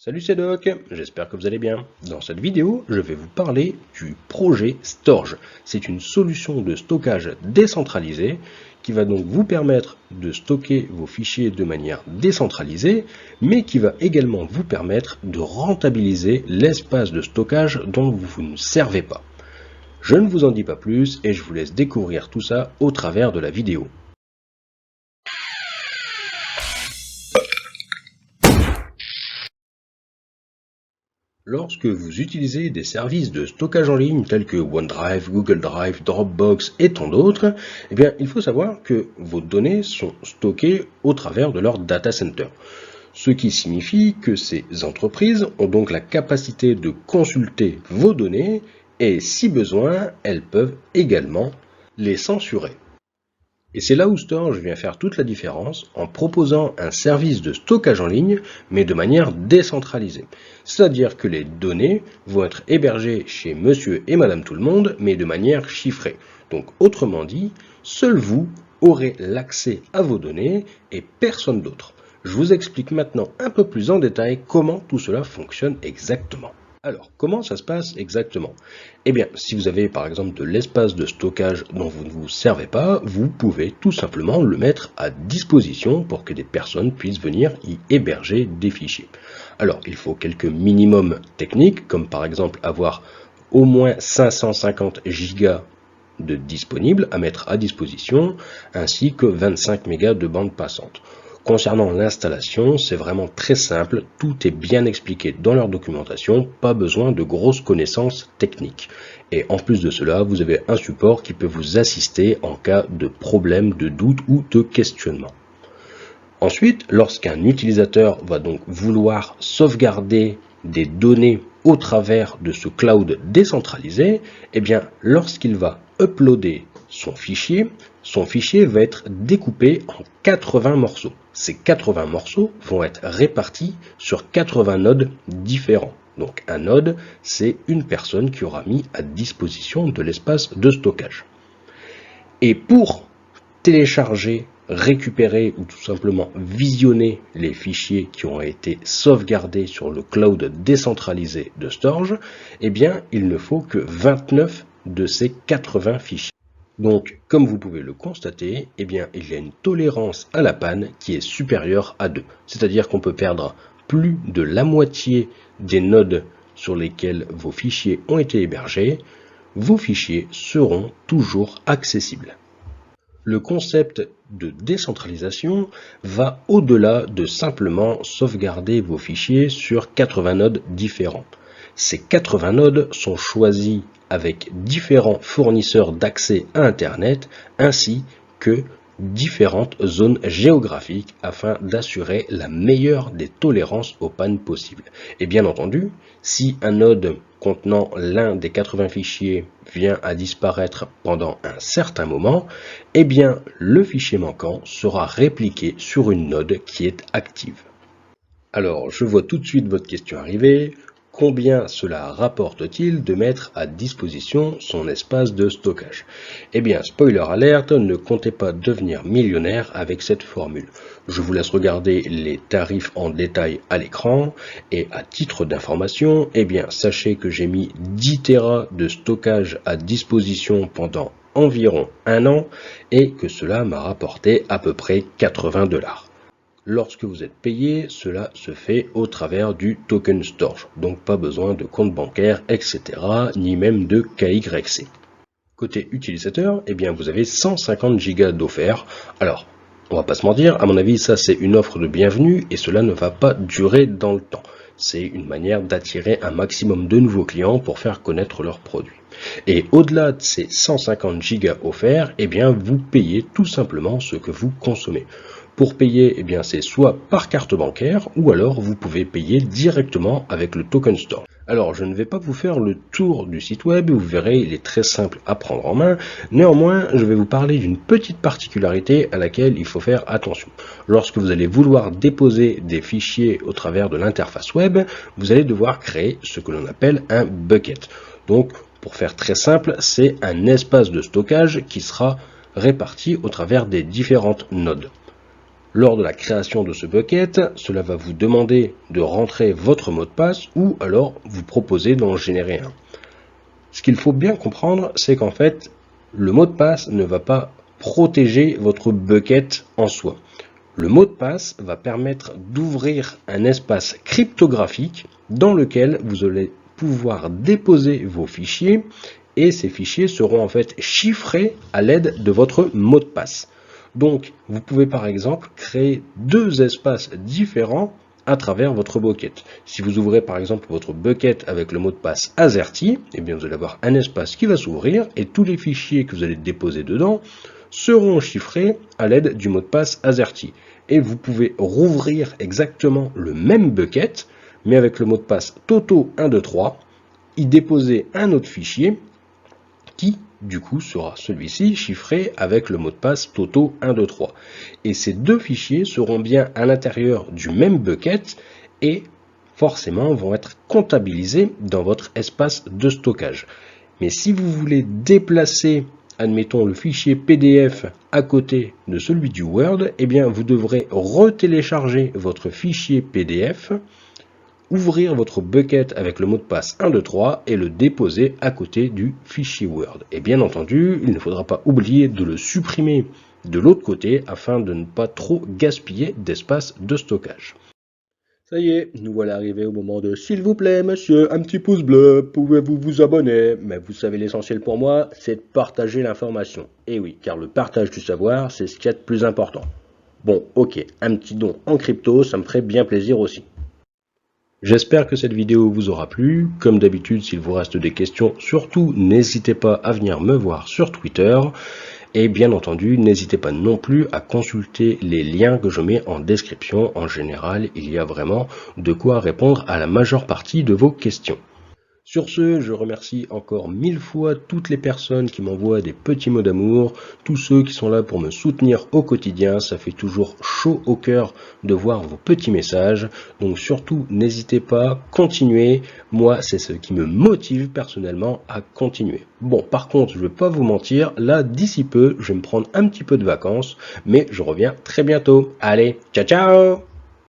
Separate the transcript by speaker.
Speaker 1: Salut, c'est Doc, j'espère que vous allez bien. Dans cette vidéo, je vais vous parler du projet Storj. C'est une solution de stockage décentralisée qui va donc vous permettre de stocker vos fichiers de manière décentralisée, mais qui va également vous permettre de rentabiliser l'espace de stockage dont vous ne servez pas. Je ne vous en dis pas plus et je vous laisse découvrir tout ça au travers de la vidéo. Lorsque vous utilisez des services de stockage en ligne tels que OneDrive, Google Drive, Dropbox et tant d'autres, il faut savoir que vos données sont stockées au travers de leur data center. Ce qui signifie que ces entreprises ont donc la capacité de consulter vos données et si besoin, elles peuvent également les censurer. Et c'est là où Storj vient faire toute la différence en proposant un service de stockage en ligne, mais de manière décentralisée. C'est-à-dire que les données vont être hébergées chez monsieur et madame tout le monde, mais de manière chiffrée. Donc autrement dit, seul vous aurez l'accès à vos données et personne d'autre. Je vous explique maintenant un peu plus en détail comment tout cela fonctionne exactement. Alors, comment ça se passe exactement? Si vous avez par exemple de l'espace de stockage dont vous ne vous servez pas, vous pouvez tout simplement le mettre à disposition pour que des personnes puissent venir y héberger des fichiers. Alors, il faut quelques minimums techniques, comme par exemple avoir au moins 550 gigas de disponibles à mettre à disposition, ainsi que 25 mégas de bande passante. Concernant l'installation, c'est vraiment très simple, tout est bien expliqué dans leur documentation, pas besoin de grosses connaissances techniques. Et en plus de cela, vous avez un support qui peut vous assister en cas de problème, de doute ou de questionnement. Ensuite, lorsqu'un utilisateur va donc vouloir sauvegarder des données au travers de ce cloud décentralisé, lorsqu'il va uploader son fichier va être découpé en 80 morceaux. Ces 80 morceaux vont être répartis sur 80 nodes différents. Donc un node, c'est une personne qui aura mis à disposition de l'espace de stockage. Et pour télécharger, récupérer ou tout simplement visionner les fichiers qui ont été sauvegardés sur le cloud décentralisé de Storj, il ne faut que 29 de ces 80 fichiers. Donc, comme vous pouvez le constater, il y a une tolérance à la panne qui est supérieure à 2. C'est-à-dire qu'on peut perdre plus de la moitié des nodes sur lesquels vos fichiers ont été hébergés. Vos fichiers seront toujours accessibles. Le concept de décentralisation va au-delà de simplement sauvegarder vos fichiers sur 80 nodes différents. Ces 80 nodes sont choisis avec différents fournisseurs d'accès à Internet ainsi que différentes zones géographiques afin d'assurer la meilleure des tolérances aux pannes possibles. Et bien entendu, si un node contenant l'un des 80 fichiers vient à disparaître pendant un certain moment, le fichier manquant sera répliqué sur une node qui est active. Alors, je vois tout de suite votre question arriver. Combien cela rapporte-t-il de mettre à disposition son espace de stockage? Spoiler alerte, ne comptez pas devenir millionnaire avec cette formule. Je vous laisse regarder les tarifs en détail à l'écran et à titre d'information, sachez que j'ai mis 10 Tera de stockage à disposition pendant environ un an et que cela m'a rapporté à peu près 80 $. Lorsque vous êtes payé, cela se fait au travers du token Storj, donc pas besoin de compte bancaire, etc., ni même de KYC. Côté utilisateur, vous avez 150 gigas d'offert. Alors, on va pas se mentir, à mon avis, ça c'est une offre de bienvenue et cela ne va pas durer dans le temps. C'est une manière d'attirer un maximum de nouveaux clients pour faire connaître leurs produits. Et au-delà de ces 150 gigas offerts, vous payez tout simplement ce que vous consommez. Pour payer, c'est soit par carte bancaire ou alors vous pouvez payer directement avec le token Storj. Alors, je ne vais pas vous faire le tour du site web, vous verrez, il est très simple à prendre en main. Néanmoins, je vais vous parler d'une petite particularité à laquelle il faut faire attention. Lorsque vous allez vouloir déposer des fichiers au travers de l'interface web, vous allez devoir créer ce que l'on appelle un bucket. Donc, pour faire très simple, c'est un espace de stockage qui sera réparti au travers des différentes nodes. Lors de la création de ce bucket, cela va vous demander de rentrer votre mot de passe ou alors vous proposer d'en générer un. Ce qu'il faut bien comprendre, c'est qu'en fait, le mot de passe ne va pas protéger votre bucket en soi. Le mot de passe va permettre d'ouvrir un espace cryptographique dans lequel vous allez pouvoir déposer vos fichiers et ces fichiers seront en fait chiffrés à l'aide de votre mot de passe. Donc, vous pouvez par exemple créer deux espaces différents à travers votre bucket. Si vous ouvrez par exemple votre bucket avec le mot de passe AZERTY, eh bien vous allez avoir un espace qui va s'ouvrir et tous les fichiers que vous allez déposer dedans seront chiffrés à l'aide du mot de passe AZERTY. Et vous pouvez rouvrir exactement le même bucket, mais avec le mot de passe TOTO123, y déposer un autre fichier qui, du coup, sera celui-ci chiffré avec le mot de passe TOTO123. Et ces deux fichiers seront bien à l'intérieur du même bucket et forcément vont être comptabilisés dans votre espace de stockage. Mais si vous voulez déplacer, admettons, le fichier PDF à côté de celui du Word, eh bien, vous devrez retélécharger votre fichier PDF, ouvrir votre bucket avec le mot de passe 123 et le déposer à côté du fichier Word. Et bien entendu, il ne faudra pas oublier de le supprimer de l'autre côté afin de ne pas trop gaspiller d'espace de stockage. Ça y est, nous voilà arrivés au moment de s'il vous plaît monsieur, un petit pouce bleu, pouvez-vous vous abonner? Mais vous savez l'essentiel pour moi, c'est de partager l'information. Et oui, car le partage du savoir, c'est ce qu'il y a de plus important. Bon, ok, un petit don en crypto, ça me ferait bien plaisir aussi. J'espère que cette vidéo vous aura plu. Comme d'habitude, s'il vous reste des questions, surtout n'hésitez pas à venir me voir sur Twitter. Et bien entendu, n'hésitez pas non plus à consulter les liens que je mets en description. En général, il y a vraiment de quoi répondre à la majeure partie de vos questions. Sur ce, je remercie encore 1000 fois toutes les personnes qui m'envoient des petits mots d'amour, tous ceux qui sont là pour me soutenir au quotidien, ça fait toujours chaud au cœur de voir vos petits messages, donc surtout n'hésitez pas, continuez, moi c'est ce qui me motive personnellement à continuer. Bon, par contre, je ne vais pas vous mentir, là d'ici peu, je vais me prendre un petit peu de vacances, mais je reviens très bientôt. Allez, ciao ciao!